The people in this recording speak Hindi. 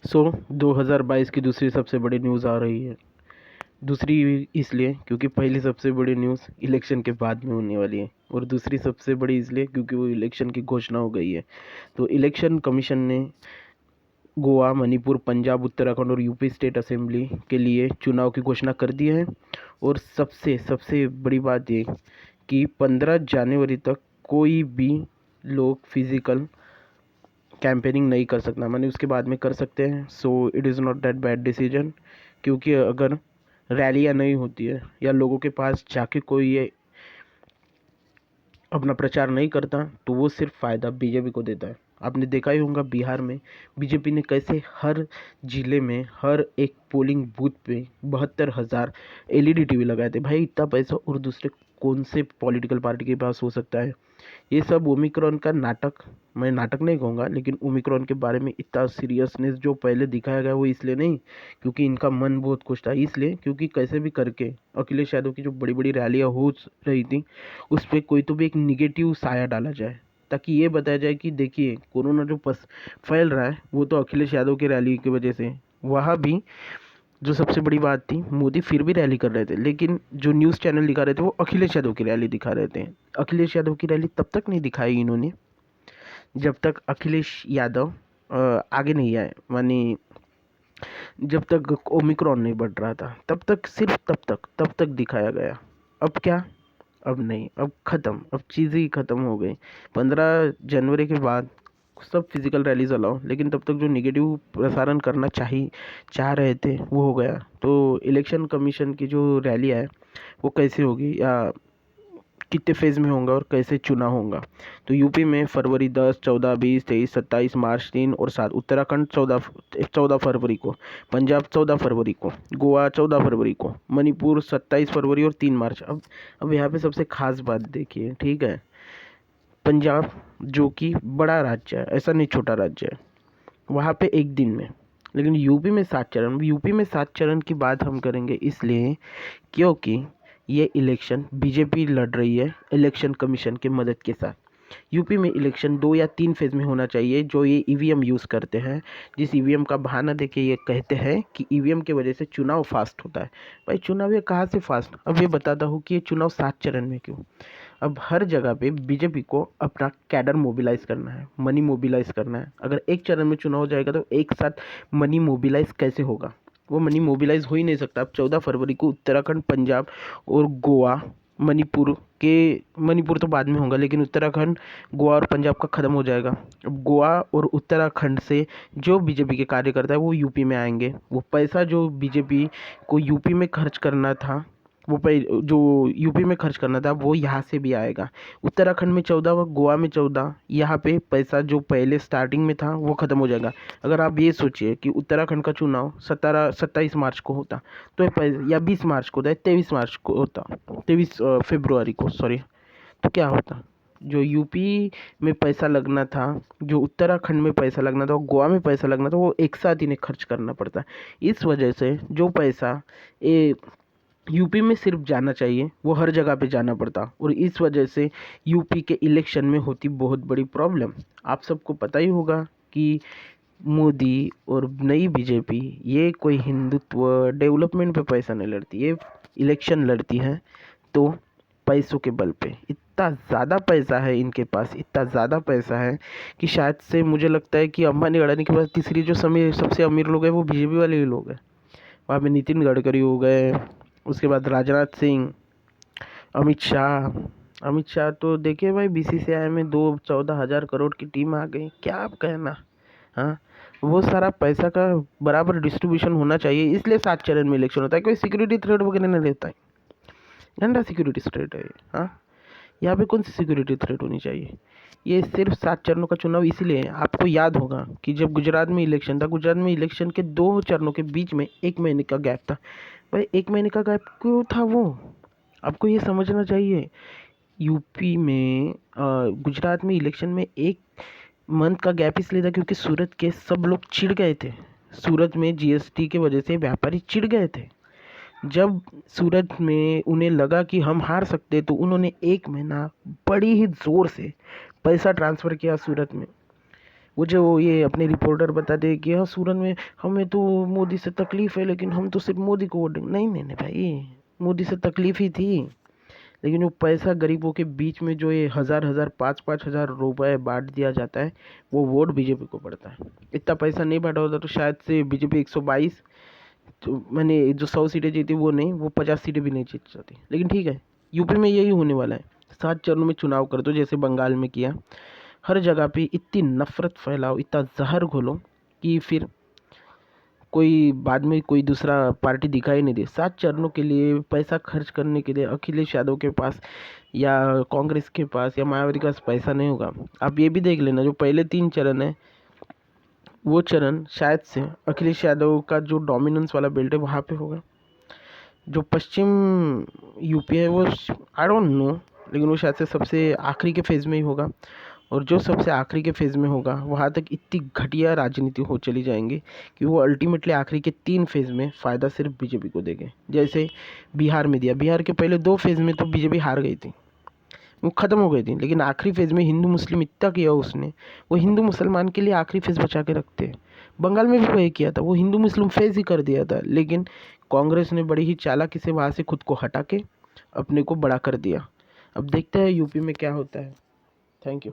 सो 2022 की दूसरी सबसे बड़ी न्यूज़ आ रही है। दूसरी इसलिए क्योंकि पहली सबसे बड़ी न्यूज़ इलेक्शन के बाद में होने वाली है, और दूसरी सबसे बड़ी इसलिए क्योंकि वो इलेक्शन की घोषणा हो गई है। तो इलेक्शन कमीशन ने गोवा, मणिपुर, पंजाब, उत्तराखंड और यूपी स्टेट असेंबली के लिए चुनाव की घोषणा कर दी है। और सबसे सबसे बड़ी बात ये कि 15 जनवरी तक कोई भी लोग फिजिकल कैंपेनिंग नहीं कर सकना, माने उसके बाद में कर सकते हैं। So it is not that bad decision, क्योंकि अगर रैलियाँ नहीं होती है या लोगों के पास जाके कोई ये अपना प्रचार नहीं करता, तो वो सिर्फ फ़ायदा बीजेपी को देता है। आपने देखा ही होगा बिहार में बीजेपी ने कैसे हर जिले में हर एक पोलिंग बूथ पे 72,000 एलईडी टीवी लगाए थे। भाई इतना पैसा और दूसरे कौन से पॉलिटिकल पार्टी के पास हो सकता है? ये सब ओमिक्रॉन का नाटक, मैं नाटक नहीं कहूँगा, लेकिन ओमिक्रॉन के बारे में इतना सीरियसनेस जो पहले दिखाया गया वो इसलिए नहीं क्योंकि इनका मन बहुत खुश था, इसलिए क्योंकि कैसे भी करके अखिलेश यादव की जो बड़ी बड़ी रैलियाँ हो रही थी उस पर कोई तो भी एक निगेटिव साया डाला जाए, ताकि ये बताया जाए कि देखिए कोरोना जो फैल रहा है वो तो अखिलेश यादव की रैली की वजह से। वहाँ भी जो सबसे बड़ी बात थी, मोदी फिर भी रैली कर रहे थे, लेकिन जो न्यूज़ चैनल दिखा रहे थे वो अखिलेश यादव की रैली दिखा रहे थे। अखिलेश यादव की रैली तब तक नहीं दिखाई इन्होंने जब तक अखिलेश यादव आगे नहीं आए, मानी जब तक ओमिक्रॉन नहीं बढ़ रहा था तब तक, सिर्फ तब तक दिखाया गया। अब क्या? अब नहीं, अब ख़त्म, अब चीज़ें ही ख़त्म हो गई। 15 जनवरी के बाद सब फिजिकल रैलीज अलाउ, लेकिन तब तक जो निगेटिव प्रसारण करना चाह रहे थे वो हो गया। तो इलेक्शन कमीशन की जो रैली है वो कैसे होगी या कितने फेज़ में होगा और कैसे चुनाव होगा? तो यूपी में फरवरी 10, 14, 20, 23, 27, मार्च 3 और 7, उत्तराखंड 14 फरवरी को, पंजाब 14 फरवरी को, गोवा 14 फरवरी को, मणिपुर 27 फरवरी और 3 मार्च। अब यहाँ पे सबसे खास बात देखिए, ठीक है, पंजाब जो कि बड़ा राज्य है, ऐसा नहीं छोटा राज्य है, वहाँ पे एक दिन में, लेकिन यूपी में 7 चरण। यूपी में 7 चरण की बात हम करेंगे इसलिए क्योंकि ये इलेक्शन बीजेपी लड़ रही है इलेक्शन कमीशन की मदद के साथ। यूपी में इलेक्शन 2 या 3 फेज़ में होना चाहिए, जो ये ईवीएम यूज़ करते हैं, जिस ईवीएम का बहाना देके ये कहते हैं कि ईवीएम की वजह से चुनाव फास्ट होता है। भाई चुनाव ये कहाँ से फास्ट? अब ये बताता हूँ कि ये चुनाव 7 चरण में क्यों। अब हर जगह पे बीजेपी को अपना कैडर मोबिलाइज करना है, मनी मोबिलाइज करना है। अगर एक चरण में चुनाव हो जाएगा तो एक साथ मनी मोबिलाइज कैसे होगा? वो मनी मोबिलाइज हो ही नहीं सकता। अब 14 फरवरी को उत्तराखंड, पंजाब और गोवा, मणिपुर तो बाद में होगा, लेकिन उत्तराखंड, गोवा और पंजाब का ख़त्म हो जाएगा। अब गोवा और उत्तराखंड से जो बीजेपी के कार्यकर्ता है वो यूपी में आएंगे। वो पैसा जो बीजेपी को यूपी में खर्च करना था, जो यूपी में खर्च करना था वो यहाँ से भी आएगा। उत्तराखंड में 14 व गोवा में 14, यहाँ पे पैसा जो पहले स्टार्टिंग में था वो ख़त्म हो जाएगा। अगर आप ये सोचिए कि उत्तराखंड का चुनाव 27 मार्च को होता, तो या 20 मार्च को होता है, 23 मार्च को होता, 23 फरवरी को, सॉरी, तो क्या होता? जो यूपी में पैसा लगना था, जो उत्तराखंड में पैसा लगना था, गोवा में पैसा लगना था, वो एक साथ इन्हें खर्च करना पड़ता। इस वजह से जो पैसा यूपी में सिर्फ जाना चाहिए वो हर जगह पे जाना पड़ता, और इस वजह से यूपी के इलेक्शन में होती बहुत बड़ी प्रॉब्लम। आप सबको पता ही होगा कि मोदी और नई बीजेपी ये कोई हिंदुत्व डेवलपमेंट पे पैसा नहीं लड़ती, ये इलेक्शन लड़ती है तो पैसों के बल पे। इतना ज़्यादा पैसा है इनके पास, इतना ज़्यादा पैसा है कि शायद से मुझे लगता है कि अंबानी अडानी के पास तीसरी जो सबसे अमीर लोग हैं वो बीजेपी वाले ही लोग हैं। वहाँ पे नितिन गडकरी हो गए, उसके बाद राजनाथ सिंह, अमित शाह तो देखिए भाई, बीसीसीआई में 14,000 करोड़ की टीम आ गई, क्या आप कहना। हाँ, वो सारा पैसा का बराबर डिस्ट्रीब्यूशन होना चाहिए, इसलिए 7 चरण में इलेक्शन होता है। कोई सिक्योरिटी थ्रेट वगैरह नहीं लेता है, गंदा सिक्योरिटी थ्रेट है ये। हाँ, यहाँ पे कौन सी सिक्योरिटी थ्रेट होनी चाहिए? ये सिर्फ 7 चरणों का चुनाव इसीलिए है। आपको याद होगा कि जब गुजरात में इलेक्शन था, गुजरात में इलेक्शन के 2 चरणों के बीच में 1 महीने का गैप था। भाई 1 महीने का गैप क्यों था वो? आपको ये समझना चाहिए। यूपी में गुजरात में इलेक्शन में 1 मंथ का गैप इसलिए था क्योंकि सूरत के सब लोग चिढ़ गए थे। सूरत में जीएसटी के वजह से व्यापारी चिढ़ गए थे। जब सूरत में उन्हें लगा कि हम हार सकते, तो उन्होंने 1 महीना बड़ी ही ज़ोर से पैसा ट्रांसफ़र किया सूरत में। वो जो ये अपने रिपोर्टर बताते हैं कि हाँ सूरन में हमें तो मोदी से तकलीफ है, लेकिन हम तो सिर्फ मोदी को वोट देंगे। नहीं नहीं नहीं भाई, मोदी से तकलीफ ही थी, लेकिन वो पैसा गरीबों के बीच में जो ये हजार हजार 5-5 हजार रुपए बांट दिया जाता है, वो वोट बीजेपी को पड़ता है। इतना पैसा नहीं बांटा होता तो शायद से बीजेपी 122, तो मैंने जो 100 सीटें जीती वो नहीं, वो 50 सीटें भी नहीं जीत जाती। लेकिन ठीक है, यूपी में यही होने वाला है। 7 चरणों में चुनाव कर दो जैसे बंगाल में किया, हर जगह पे इतनी नफरत फैलाओ, इतना जहर घोलो कि फिर कोई बाद में कोई दूसरा पार्टी दिखाई नहीं दे। 7 चरणों के लिए पैसा खर्च करने के लिए अखिलेश यादव के पास या कांग्रेस के पास या मायावती के पास पैसा नहीं होगा। आप ये भी देख लेना, जो पहले 3 चरण है वो चरण शायद से अखिलेश यादव का जो डोमिनेंस वाला बेल्ट है वहाँ पे होगा। जो पश्चिम यूपी है वो आई डोंट नो, लेकिन वो शायद से सबसे आखिरी के फेज़ में ही होगा। और जो सबसे आखिरी के फेज़ में होगा वहाँ तक इतनी घटिया राजनीति हो चली जाएंगी कि वो अल्टीमेटली आखिरी के 3 फेज़ में फ़ायदा सिर्फ बीजेपी को देंगे। जैसे बिहार में दिया, बिहार के पहले 2 फेज़ में तो बीजेपी हार गई थी, वो ख़त्म हो गई थी, लेकिन आखिरी फेज़ में हिंदू मुस्लिम इतना किया उसने, वो हिंदू मुसलमान के लिए आखिरी फेज़ बचा के रखते हैं। बंगाल में भी वही किया था, वो हिंदू मुस्लिम फेज़ ही कर दिया था, लेकिन कांग्रेस ने बड़ी ही चालाकी से वहाँ से खुद को हटा के अपने को बड़ा कर दिया। अब देखते हैं यूपी में क्या होता है। Thank you.